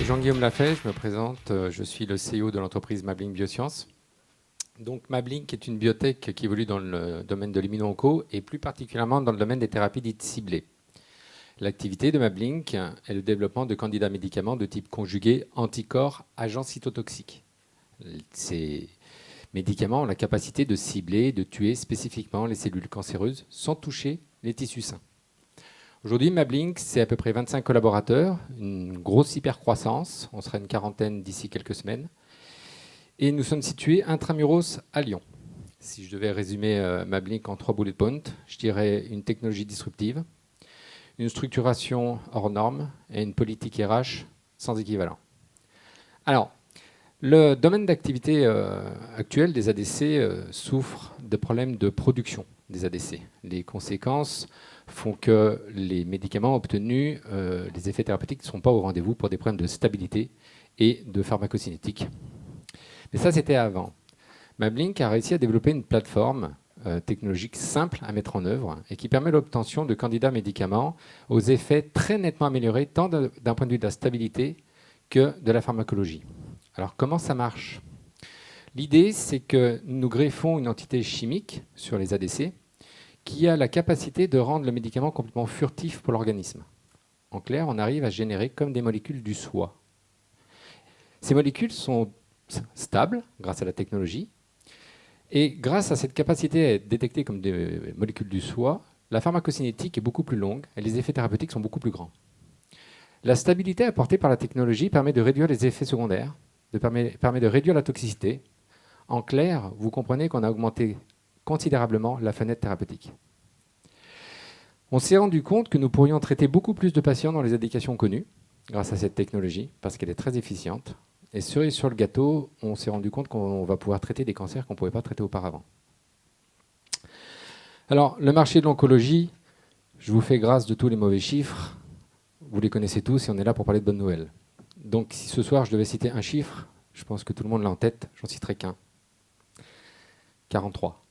Jean-Guillaume Lafay, je me présente, je suis le CEO de l'entreprise Mablink Biosciences. Donc Mablink est une biotech qui évolue dans le domaine de l'immuno-onco et plus particulièrement dans le domaine des thérapies dites ciblées. L'activité de Mablink est le développement de candidats médicaments de type conjugué anticorps agents cytotoxiques. Ces médicaments ont la capacité de cibler, de tuer spécifiquement les cellules cancéreuses sans toucher les tissus sains. Aujourd'hui, Mablink, c'est à peu près 25 collaborateurs, une grosse hypercroissance, on sera une quarantaine d'ici quelques semaines. Et nous sommes situés intramuros à Lyon. Si je devais résumer Mablink en 3 bullet points, je dirais une technologie disruptive, une structuration hors norme et une politique RH sans équivalent. Alors, le domaine d'activité actuel des ADC souffre de problèmes de production des ADC. Les conséquences font que les médicaments obtenus, les effets thérapeutiques ne sont pas au rendez-vous pour des problèmes de stabilité et de pharmacocinétique. Mais ça, c'était avant. Mablink a réussi à développer une plateforme technologique simple à mettre en œuvre et qui permet l'obtention de candidats médicaments aux effets très nettement améliorés, tant d'un point de vue de la stabilité que de la pharmacologie. Alors, comment ça marche ? L'idée, c'est que nous greffons une entité chimique sur les ADC qui a la capacité de rendre le médicament complètement furtif pour l'organisme. En clair, on arrive à générer comme des molécules du soi. Ces molécules sont stables grâce à la technologie. Et grâce à cette capacité à être détectées comme des molécules du soi, la pharmacocinétique est beaucoup plus longue et les effets thérapeutiques sont beaucoup plus grands. La stabilité apportée par la technologie permet de réduire les effets secondaires, permet de réduire la toxicité. En clair, vous comprenez qu'on a augmenté considérablement la fenêtre thérapeutique. On s'est rendu compte que nous pourrions traiter beaucoup plus de patients dans les indications connues grâce à cette technologie, parce qu'elle est très efficiente. Et cerise sur le gâteau, on s'est rendu compte qu'on va pouvoir traiter des cancers qu'on ne pouvait pas traiter auparavant. Alors, le marché de l'oncologie, je vous fais grâce de tous les mauvais chiffres. Vous les connaissez tous et on est là pour parler de bonnes nouvelles. Donc, si ce soir je devais citer un chiffre, je pense que tout le monde l'a en tête, j'en citerai qu'un. 43.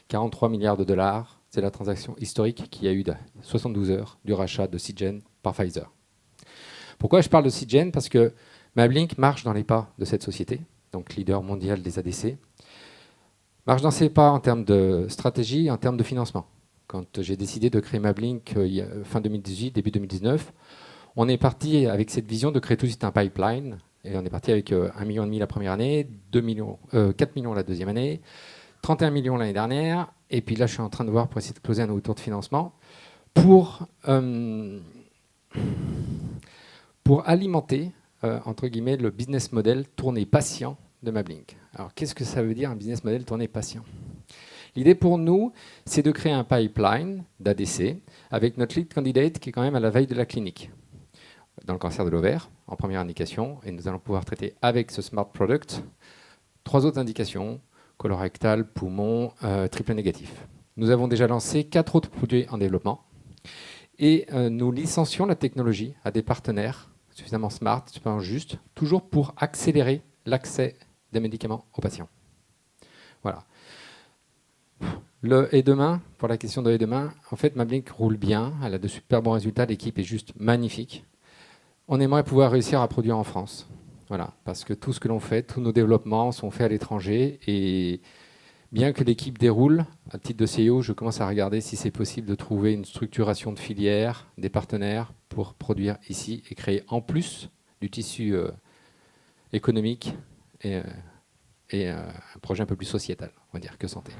43 milliards de dollars, c'est la transaction historique qui a eu 72 heures du rachat de Seagen par Pfizer. Pourquoi je parle de Seagen ? Parce que Mablink marche dans les pas de cette société, donc leader mondial des ADC, marche dans ses pas en termes de stratégie et en termes de financement. Quand j'ai décidé de créer Mablink fin 2018, début 2019, on est parti avec cette vision de créer tout de suite un pipeline. Et on est parti avec 1,5 million la première année, 4 millions la deuxième année, 31 millions l'année dernière. Et puis là, je suis en train de voir pour essayer de closer un nouveau tour de financement pour alimenter, entre guillemets, le business model tourné patient de Mablink. Alors, qu'est-ce que ça veut dire un business model tourné patient ? L'idée pour nous, c'est de créer un pipeline d'ADC avec notre lead candidate qui est quand même à la veille de la clinique dans le cancer de l'ovaire, en première indication, et nous allons pouvoir traiter avec ce Smart Product 3 autres indications, colorectal, poumon, triple négatif. Nous avons déjà lancé 4 autres produits en développement, et nous licencions la technologie à des partenaires suffisamment smart, suffisamment justes, toujours pour accélérer l'accès des médicaments aux patients. Voilà. Le et demain, pour la question de et demain, en fait, Mablink roule bien, elle a de super bons résultats, l'équipe est juste magnifique. On aimerait pouvoir réussir à produire en France. Voilà, parce que tout ce que l'on fait, tous nos développements sont faits à l'étranger. Et bien que l'équipe déroule, à titre de CEO, je commence à regarder si c'est possible de trouver une structuration de filière, des partenaires pour produire ici et créer en plus du tissu économique et un projet un peu plus sociétal, on va dire, que santé.